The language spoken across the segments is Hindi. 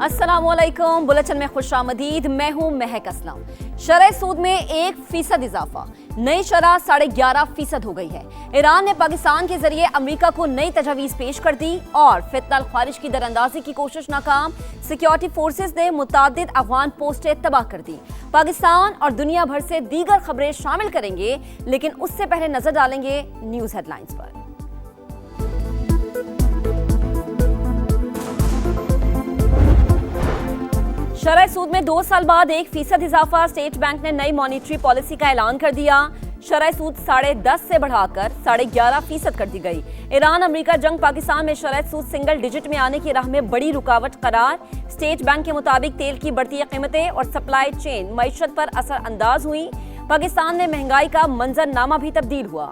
अस्सलामुअलैकुम। बुलेटिन में खुशामदीद। मैं हूं महक असलम। शरह सूद में 1% इजाफा, नई शरह 11.5% हो गई है। ईरान ने पाकिस्तान के जरिए अमेरिका को नई तजवीज़ पेश कर दी और फितना ख्वारिज की दरअंदाजी की कोशिश नाकाम। सिक्योरिटी फोर्सेज ने मुतादिद अफगान पोस्टें तबाह कर दी। पाकिस्तान और दुनिया भर से दीगर खबरें शामिल करेंगे, लेकिन उससे पहले नजर डालेंगे न्यूज हेडलाइंस पर। शरह सूद में 2 साल बाद 1% इजाफा। स्टेट बैंक ने नई मॉनिटरी पॉलिसी का ऐलान कर दिया। शरह सूद 10.5 से बढ़ाकर 11.5% कर दी गई। ईरान अमेरिका जंग पाकिस्तान में शरह सूद सिंगल डिजिट में आने की राह में बड़ी रुकावट करार। स्टेट बैंक के मुताबिक तेल की बढ़ती कीमतें और सप्लाई चेन मईशत पर असर अंदाज हुई। पाकिस्तान में महंगाई का मंजरनामा भी तब्दील हुआ।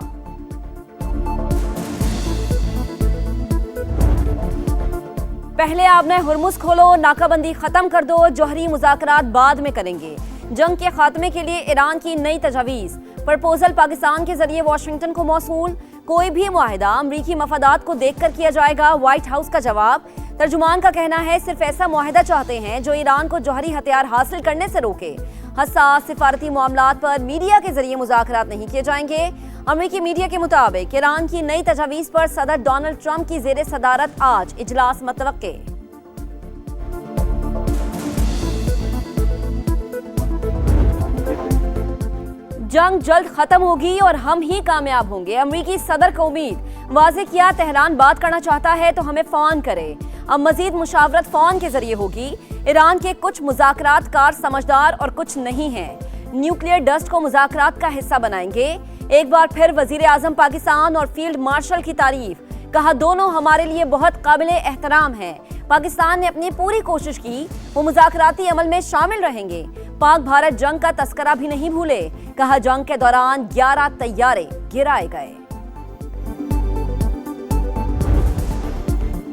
पहले आपने हुर्मुज खोलो, नाकाबंदी खत्म कर दो, जौहरी मुज़ाकरात बाद में करेंगे। जंग के खात्मे के लिए ईरान की नई तजवीज़। प्रपोजल पाकिस्तान के जरिए वाशिंगटन को मौसूल। कोई भी मुआहिदा अमरीकी मफादात को देखकर किया जाएगा, व्हाइट हाउस का जवाब। तर्जुमान का कहना है सिर्फ ऐसा मुआहिदा चाहते हैं जो ईरान को जौहरी हथियार हासिल करने से रोके। हसास सिफारती मामलात पर मीडिया के जरिए मुज़ाकरात नहीं किए जाएंगे। अमेरिकी मीडिया के मुताबिक ईरान की नई तजवीज़ पर सदर डोनाल्ड ट्रंप की जेरे सदारत आज इजलास मतवक्के। जंग जल्द खत्म होगी और हम ही कामयाब होंगे, अमेरिकी सदर को उम्मीद। वाज़े किया तेहरान बात करना चाहता है तो हमें फोन करे। अब मजीद मुशावरत फोन के जरिए होगी। ईरान के कुछ मुज़ाकरात कार समझदार और कुछ नहीं है। न्यूक्लियर डस्ट को मुज़ाकरात का हिस्सा बनाएंगे। एक बार फिर वजीर आजम पाकिस्तान और फील्ड मार्शल की तारीफ। कहा दोनों हमारे लिए बहुत काबिल एहतराम है। पाकिस्तान ने अपनी पूरी कोशिश की, वो मुज़ाकराती अमल में शामिल रहेंगे। पाक भारत जंग का तस्करा भी नहीं भूले। कहा जंग के दौरान 11 तैयारे गिराए गए।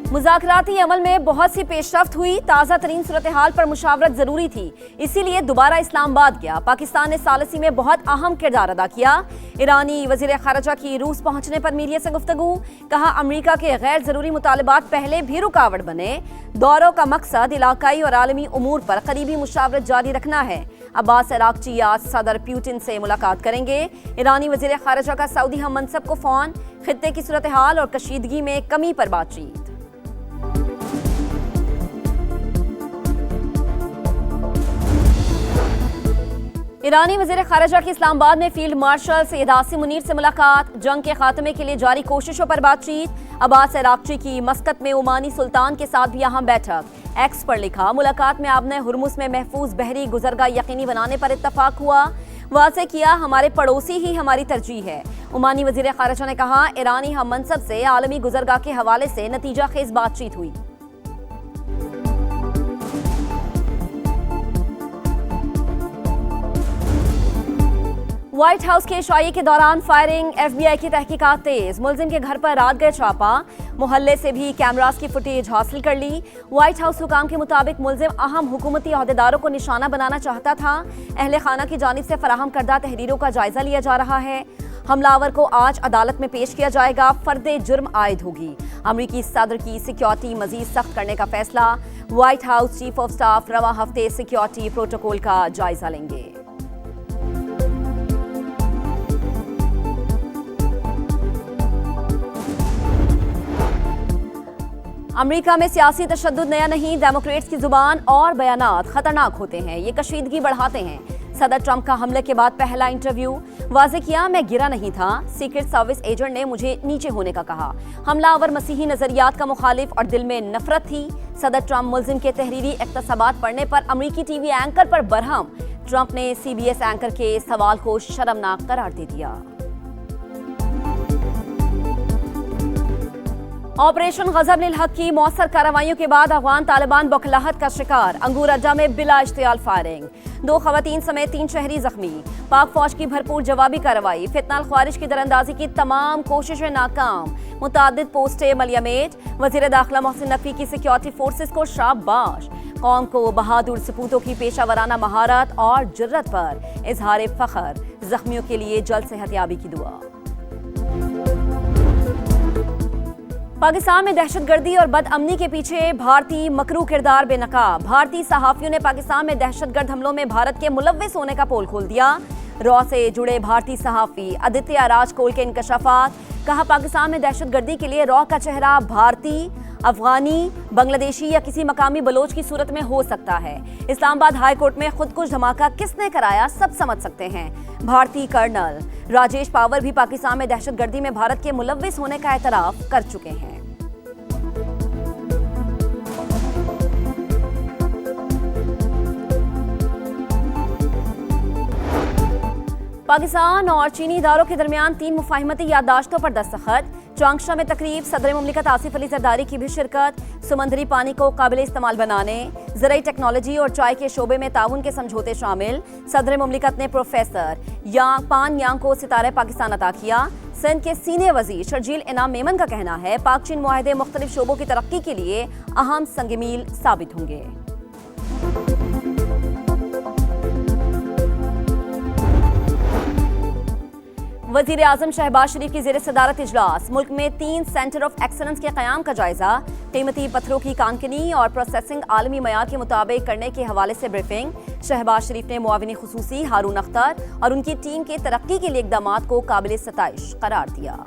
मुज़ाकराती अमल में बहुत सी पेशरफ्त हुई। ताज़ा तरीन सूरत हाल पर मुशावरत जरूरी थी, इसीलिए दोबारा इस्लामाबाद गया। पाकिस्तान ने सालसी में बहुत अहम किरदार अदा किया। ईरानी वज़ीर ख़ारिजा की रूस पहुंचने पर मीडिया से गुफ्तगू। कहा अमेरिका के गैर ज़रूरी मुतालबात पहले भी रुकावट बने। दौरों का मकसद इलाकाई और आलमी उमूर पर करीबी मुशावरत जारी रखना है। अब्बास अरागची आज सदर पुतिन से मुलाकात करेंगे। ईरानी वज़ीर ख़ारिजा का सऊदी हम मनसब को फ़ोन। खित्ते की सूरत हाल और कशीदगी में कमी पर बातचीत। ईरानी वज़ीर ख़ारिजा की इस्लामाबाद में फील्ड मार्शल सैयद आसिम मुनीर से मुलाकात। जंग के खात्मे के लिए जारी कोशिशों पर बातचीत। अब्बास अरागची की मस्कत में ओमानी सुल्तान के साथ भी अहम बैठक। एक्स पर लिखा मुलाकात में आपने हुर्मुज में महफूज बहरी गुजरगाह यकीनी बनाने पर इत्तफाक हुआ। वाज़े किया हमारे पड़ोसी ही हमारी तरजीह है। ओमानी वज़ीर ख़ारिजा ने कहा ईरानी हम मनसब से आलमी गुजरगाह के हवाले से नतीजा खेज बातचीत हुई। व्हाइट हाउस के इशाये के दौरान फायरिंग, FBI की तहकीकात तेज। मुलजिम के घर पर रात गए छापा। मोहल्ले से भी कैमरास की फुटेज हासिल कर ली। व्हाइट हाउस हुकाम के मुताबिक मुलजिम अहम हुकूमती अहदेदारों को निशाना बनाना चाहता था। अहले खाना की जानिब से फराहम करदा तहरीरों का जायजा लिया जा रहा है। हमलावर को आज अदालत में पेश किया जाएगा। फर्दे जुर्म आयद होगी। अमरीकी सदर की सिक्योरिटी मजीद सख्त करने का फैसला। White house chief of staff रवा हफ्ते सिक्योरिटी प्रोटोकॉल का जायजा लेंगे। अमेरिका में सियासी तशद्दुद नया नहीं। डेमोक्रेट्स की जुबान और बयानात खतरनाक होते हैं, ये कशीदगी बढ़ाते हैं। सदर ट्रंप का हमले के बाद पहला इंटरव्यू। वाज़े किया मैं गिरा नहीं था, सीक्रेट सर्विस एजेंट ने मुझे नीचे होने का कहा। हमलावर मसीही नजरियात का मुखालिफ और दिल में नफरत थी। सदर ट्रंप मुलजिम के तहरीरी इख्तसाबात पढ़ने पर अमरीकी टीवी एंकर पर बरहम। ट्रंप ने CBS एंकर के सवाल को शर्मनाक करार दे दिया। ऑपरेशन गजब-उल हक की मौसर कार्रवाइयों के बाद अफगान तालिबान बौखलाहट का शिकार। अंगूर अड्डा में बिला इश्तियाल फायरिंग। 2 खवातीन समेत 3 शहरी जख्मी। पाक फौज की भरपूर जवाबी कार्रवाई। फितना ख्वारिज की दरअंदाजी की तमाम कोशिशें नाकाम। मुतादिद पोस्टें मलियामेट। वजीर दाखिला मोहसिन नकवी की सिक्योरिटी फोर्सेस को शाबाश। कौम को बहादुर सपूतों की पेशावराना महारत और जुर्रत पर इजहार फख्र। जख्मियों के लिए जल्द सेहतयाबी की दुआ। पाकिस्तान में दहशतगर्दी और बदअमनी के पीछे भारतीय मकरू किरदार बेनकाब। भारतीय सहाफियों ने पाकिस्तान में दहशतगर्द हमलों में भारत के मुलव्विस होने का पोल खोल दिया। रॉ से जुड़े भारतीय सहाफी आदित्य राजकोल के इंकशाफात। कहा, पाकिस्तान में दहशतगर्दी के लिए रॉ का चेहरा भारतीय, अफगानी, बांग्लादेशी या किसी मकामी बलोच की सूरत में हो सकता है। इस्लामाबाद हाई कोर्ट में खुदकुश धमाका किसने कराया सब समझ सकते हैं। भारतीय कर्नल राजेश पावर भी पाकिस्तान में दहशतगर्दी में भारत के मुलव्विस होने का एतराफ कर चुके हैं। पाकिस्तान और चीनी इदारों के दरमियान 3 मुफाहिमती याददाश्तों पर दस्तखत। चांगशा में तकरीब, सदर मुमलिकत आसिफ अली जरदारी की भी शिरकत। समुद्री पानी को काबिल इस्तेमाल बनाने, ज़राई टेक्नोलॉजी और चाय के शोबे में ताउन के समझौते शामिल। सदर मुमलिकत ने प्रोफेसर पान यांग को सितारे पाकिस्तान अता किया। सिंध के सीनियर वजीर शर्जील इनाम मेमन का कहना है, पाक चीन मुआहदे मुख्तलिफ शोबों की तरक्की के लिए अहम संग मील साबित होंगे। वजीर आजम शहबाज शरीफ की ज़ेर सदारत इजलास। मुल्क में 3 सेंटर ऑफ एक्सलेंस के क़याम का जायजा। कीमती पत्थरों की कानकनी और प्रोसेसिंग आलमी मयार के मुताबिक करने के हवाले से ब्रीफिंग। शहबाज शरीफ ने मुआविन खुसूसी हारून अख्तर और उनकी टीम के तरक्की के लिए इक़दामात को काबिल सताइश करार दिया।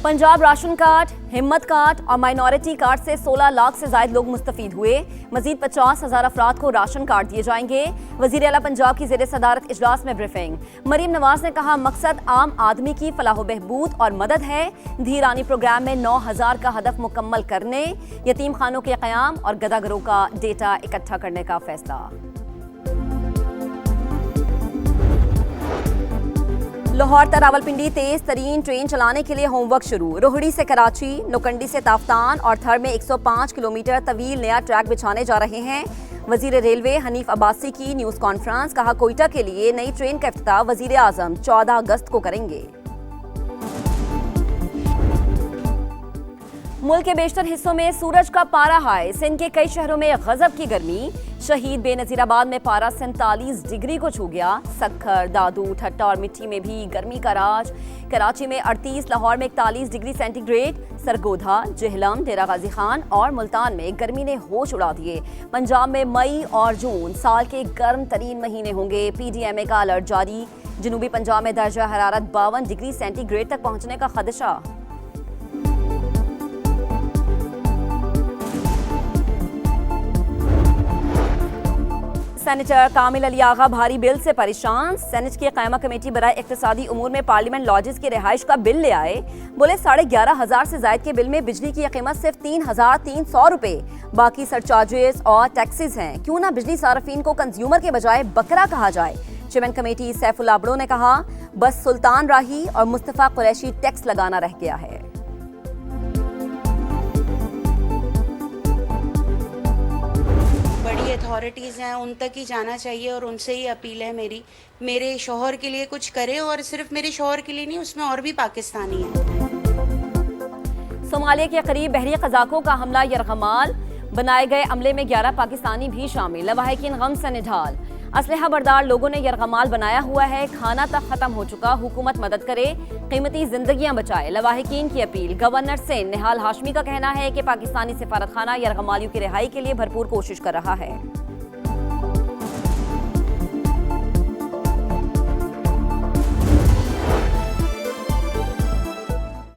पंजाब राशन कार्ड, हिम्मत कार्ड और माइनॉरिटी कार्ड से 16 लाख से ज्यादा लोग मुस्तफीद हुए। मजीद 50,000 अफराद को राशन कार्ड दिए जाएंगे। वजीर आला पंजाब की ज़ेर सदारत इजलास में ब्रीफिंग। मरीम नवाज ने कहा, मकसद आम आदमी की फलाह बहबूद और मदद है। धीरानी प्रोग्राम में 9,000 का हदफ मुकम्मल करने, यतीम खानों के क़याम और गदागरों का डेटा इकट्ठा करने का फैसला। लाहौर ता रावलपिंडी तेज तरीन ट्रेन चलाने के लिए होमवर्क शुरू। रोहड़ी से कराची, नोकंडी से ताफ्तान और थर में 105 किलोमीटर तवील नया ट्रैक बिछाने जा रहे हैं। वजीर रेलवे हनीफ अब्बासी की न्यूज़ कॉन्फ्रेंस। कहा, कोयटा के लिए नई ट्रेन का इफ्तिताह वजीर आजम 14 अगस्त को करेंगे। मुल्क के बेशतर हिस्सों में सूरज का पारा हाई। सिंध के कई शहरों में गजब की गर्मी। शहीद बेनजीराबाद में पारा 47 डिग्री को छू गया। सक्खर, दादू, ठट्टा और मिट्टी में भी गर्मी का राज। कराची में 38, लाहौर में 41 डिग्री सेंटीग्रेड। सरगोधा, जेहलम, डेरा गाजी खान और मुल्तान में गर्मी ने होश उड़ा दिए। पंजाब में मई और जून साल के गर्म तरीन महीने होंगे। PDMA का अलर्ट जारी। जनूबी पंजाब में दर्जा हरारत 52 डिग्री सेंटीग्रेड तक पहुंचने का खदशा। सेनेटर कामिल अली आगा भारी बिल से परेशान। सेनेट की क़यामा कमेटी बराए इक़्तिसादी उमूर में पार्लियामेंट लॉजेस की रिहाइश का बिल ले आए। बोले 11,500 से ज़ायद के बिल में बिजली की कीमत सिर्फ 3,300 रुपये, बाकी सरचार्जेस और टैक्सेस हैं। क्यों ना बिजली सार्फिन को कंज्यूमर के बजाय बकरा कहा जाए। चेयरमैन कमेटी सैफुल्लाह अबड़ो ने कहा, बस सुल्तान राही और मुस्तफ़ा कुरैशी टैक्स लगाना रह गया है। अथॉरिटीज़ हैं उन तक ही जाना चाहिए और उनसे ही अपील है मेरे शौहर के लिए कुछ करें, और सिर्फ मेरे शौहर के लिए नहीं, उसमें और भी पाकिस्तानी हैं। सोमालिया के करीब बहरी कज़ाकों का हमला यरगमाल। बनाए गए अमले में 11 पाकिस्तानी भी शामिल। लवाहिकीन गम से निढाल। असलहा बरदार लोगों ने यरगमाल बनाया हुआ है। खाना तक खत्म हो चुका, हुकूमत मदद करे, कीमती जिंदगियां बचाए। लवाहिकीन की अपील। गवर्नर सिंध निहाल हाशमी का कहना है कि पाकिस्तानी सिफारतखाना यरगमालियों की रिहाई के लिए भरपूर कोशिश कर रहा है।